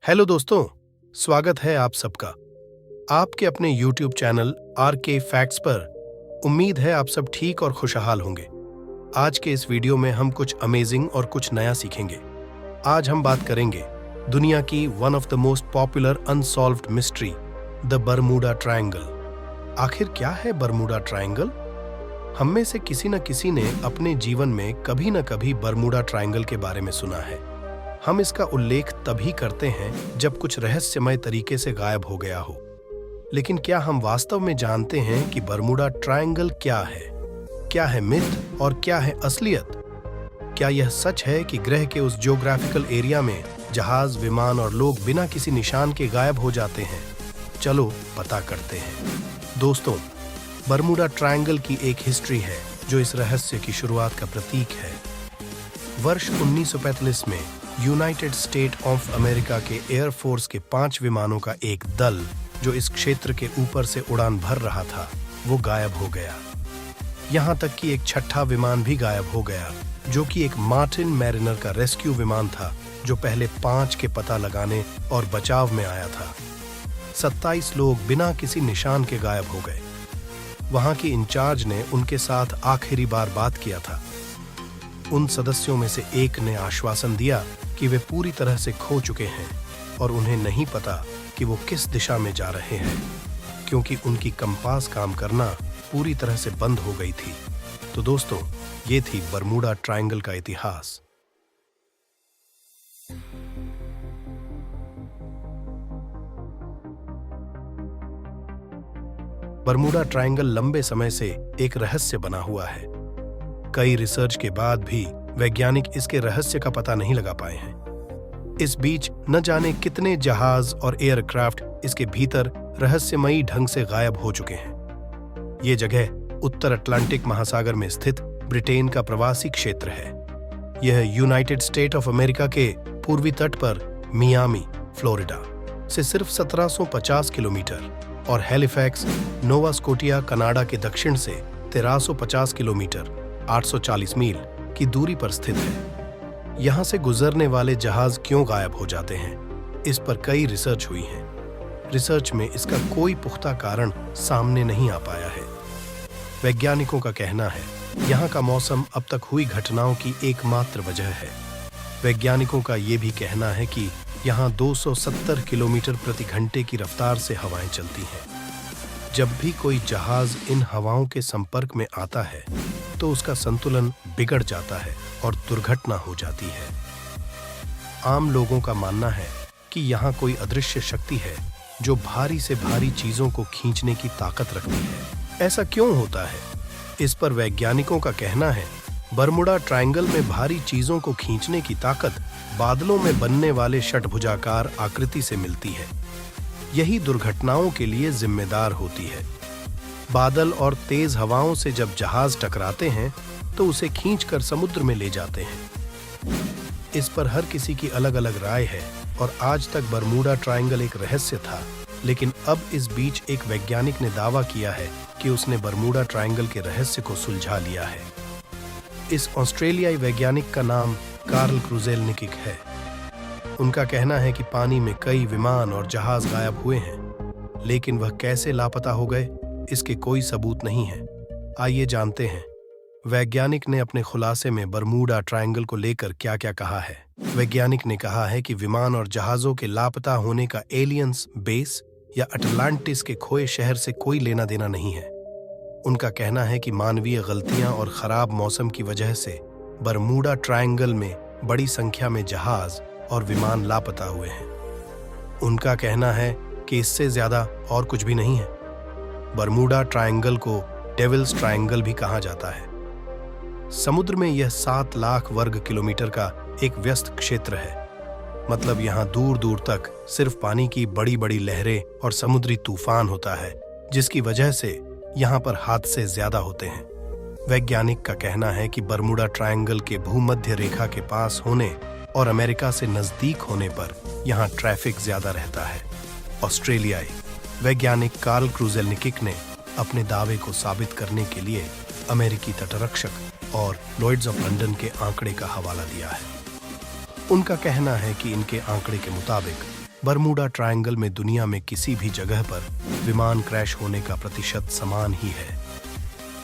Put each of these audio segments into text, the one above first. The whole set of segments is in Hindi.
हेलो दोस्तों, स्वागत है आप सबका आपके अपने YouTube चैनल RK फैक्ट्स पर। उम्मीद है आप सब ठीक और खुशहाल होंगे। आज के इस वीडियो में हम कुछ अमेजिंग और कुछ नया सीखेंगे। आज हम बात करेंगे दुनिया की one of the most popular unsolved mystery, the Bermuda triangle. आखिर क्या है बरमूडा ट्रायंगल? हम में से किसी न किसी ने अपने जीवन में कभी न कभी बरमूडा ट्रायंगल के बारे में सुना है। हम इसका उल्लेख तभी करते हैं जब कुछ रहस्यमय तरीके से गायब हो गया हो। लेकिन क्या हम वास्तव में जानते हैं कि बरमूडा ट्रायंगल क्या है? क्या है मिथ और क्या है असलियत? क्या यह सच है कि ग्रह के उस ज्योग्राफिकल एरिया में जहाज, विमान और लोग बिना किसी निशान के गायब हो जाते हैं? चलो पता करते हैं। दोस्तों, बरमूडा ट्रायंगल की एक हिस्ट्री है जो इस रहस्य की शुरुआत का प्रतीक है। वर्ष 1945 में यूनाइटेड स्टेट ऑफ अमेरिका के एयरफोर्स के 5 विमानों का एक दल जो इस क्षेत्र के ऊपर से उड़ान भर रहा था, वो गायब हो गया। यहां तक कि एक छठा विमान भी गायब हो गया, जो कि एक मार्टिन मैरिनर का रेस्क्यू विमान था, जो पहले 5 के पता लगाने और बचाव में आया था। 27 लोग बिना किसी निशान के गायब हो गए। वहां की इंचार्ज ने उनके साथ आखिरी बार बात किया था। उन सदस्यों में से एक ने आश्वासन दिया कि वे पूरी तरह से खो चुके हैं और उन्हें नहीं पता कि वो किस दिशा में जा रहे हैं, क्योंकि उनकी कंपास काम करना पूरी तरह से बंद हो गई थी। तो दोस्तों, ये थी बरमूडा ट्रायंगल का इतिहास। बरमूडा ट्रायंगल लंबे समय से एक रहस्य बना हुआ है। कई रिसर्च के बाद भी वैज्ञानिक इसके रहस्य का पता नहीं लगा पाए हैं। इस बीच न जाने कितने जहाज और एयरक्राफ्ट इसके भीतर रहस्यमयी ढंग से गायब हो चुके हैं। ये जगह उत्तर अटलांटिक महासागर में स्थित ब्रिटेन का प्रवासी क्षेत्र है। यह यूनाइटेड स्टेट ऑफ अमेरिका के पूर्वी तट पर मियामी, फ्लोरिडा से सिर्फ 1750 किलोमीटर और हैलिफैक्स, नोवा स्कोटिया, कनाडा के दक्षिण से 1350 किलोमीटर 840 मील की दूरी पर स्थित है। यहां से गुजरने वाले जहाज क्यों गायब हो जाते हैं, इस पर कई रिसर्च हुई है। रिसर्च में इसका कोई पुख्ता कारण सामने नहीं आ पाया है। वैज्ञानिकों का कहना है यहां का मौसम अब तक हुई घटनाओं की एकमात्र वजह है। वैज्ञानिकों का ये भी कहना है कि यहां 270 किलोमीटर प्रति घंटे की रफ्तार से हवाएं चलती हैं। जब भी कोई जहाज इन हवाओं के संपर्क में आता है तो उसका संतुलन बिगड़ जाता है और दुर्घटना हो जाती है। आम लोगों का मानना है कि यहाँ कोई अदृश्य शक्ति है जो भारी से भारी चीजों को खींचने की ताकत रखती है। ऐसा क्यों होता है? इस पर वैज्ञानिकों का कहना है बरमूडा ट्रायंगल में भारी चीजों को खींचने की ताकत बादलों में बनने वाले षटभुजाकार आकृति से मिलती है। यही दुर्घटनाओं के लिए जिम्मेदार होती है। बादल और तेज हवाओं से जब जहाज टकराते हैं तो उसे खींचकर समुद्र में ले जाते हैं। इस पर हर किसी की अलग अलग राय है और आज तक बरमूडा ट्रायंगल एक रहस्य था, लेकिन अब इस बीच एक वैज्ञानिक ने दावा किया है कि उसने बरमूडा ट्रायंगल के रहस्य को सुलझा लिया है। इस ऑस्ट्रेलियाई वैज्ञानिक का नाम कार्ल क्रूजेलनिक है। उनका कहना है कि पानी में कई विमान और जहाज गायब हुए हैं, लेकिन वह कैसे लापता हो गए, इसके कोई सबूत नहीं है। आइए जानते हैं वैज्ञानिक ने अपने खुलासे में बरमूडा ट्रायंगल को लेकर क्या क्या कहा है। वैज्ञानिक ने कहा है कि विमान और जहाजों के लापता होने का एलियंस बेस या अटलांटिस के खोए शहर से कोई लेना देना नहीं है। उनका कहना है कि मानवीय गलतियां और खराब मौसम की वजह से बरमूडा ट्रायंगल में बड़ी संख्या में जहाज और विमान लापता हुए हैं। उनका कहना है कि इससे ज्यादा और कुछ भी नहीं है। बरमूडा ट्रायंगल को डेविल्स ट्रायंगल भी कहा जाता है। समुद्र में यह 7 लाख वर्ग किलोमीटर का एक व्यस्त क्षेत्र है। मतलब यहाँ दूर दूर तक सिर्फ पानी की बड़ी बड़ी लहरें और समुद्री तूफान होता है, जिसकी वजह से यहाँ पर हादसे ज्यादा होते हैं। वैज्ञानिक का कहना है कि बरमूडा ट्रायंगल के भूमध्य रेखा के पास होने और अमेरिका से नजदीक होने पर यहाँ ट्रैफिक ज्यादा रहता है। ऑस्ट्रेलियाई वैज्ञानिक कार्ल क्रूजेलनिक ने अपने दावे को साबित करने के लिए अमेरिकी तटरक्षक और लॉयड्स ऑफ लंदन के आंकड़े का हवाला दिया है। उनका कहना है कि इनके आंकड़े के मुताबिक बरमूडा ट्रायंगल में दुनिया में किसी भी जगह पर विमान क्रैश होने का प्रतिशत समान ही है।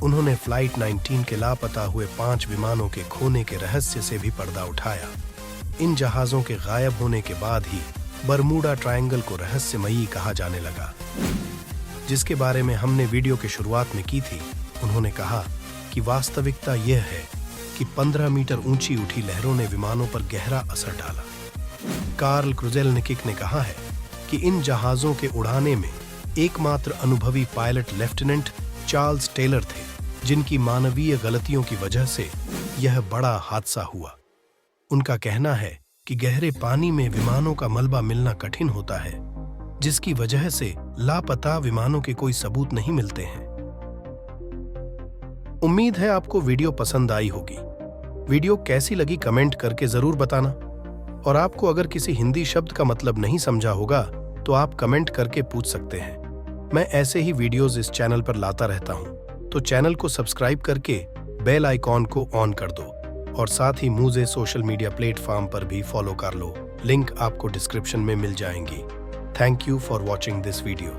उन्होंने फ्लाइट 19 के लापता हुए 5 विमानों के खोने के रहस्य से भी पर्दा उठाया। इन जहाजों के गायब होने के बाद ही बरमूडा ट्रायंगल को रहस्यमयी कहा जाने लगा, जिसके बारे में हमने वीडियो की शुरुआत में की थी। उन्होंने कहा कि वास्तविकता यह है कि 15 मीटर ऊंची उठी लहरों ने विमानों पर गहरा असर डाला। कार्ल क्रुजेलनिकिक ने कहा है कि इन जहाजों के उड़ाने में एकमात्र अनुभवी पायलट लेफ्टिनेंट चार्ल्स टेलर थे, जिनकी मानवीय गलतियों की वजह से यह बड़ा हादसा हुआ। उनका कहना है कि गहरे पानी में विमानों का मलबा मिलना कठिन होता है, जिसकी वजह से लापता विमानों के कोई सबूत नहीं मिलते हैं। उम्मीद है आपको वीडियो पसंद आई होगी। वीडियो कैसी लगी कमेंट करके जरूर बताना। और आपको अगर किसी हिंदी शब्द का मतलब नहीं समझा होगा तो आप कमेंट करके पूछ सकते हैं। मैं ऐसे ही वीडियोस इस चैनल पर लाता रहता हूं, तो चैनल को सब्सक्राइब करके बेल आइकॉन को ऑन कर दो और साथ ही मुझे सोशल मीडिया प्लेटफॉर्म पर भी फॉलो कर लो। लिंक आपको डिस्क्रिप्शन में मिल जाएंगी। Thank you for watching this video.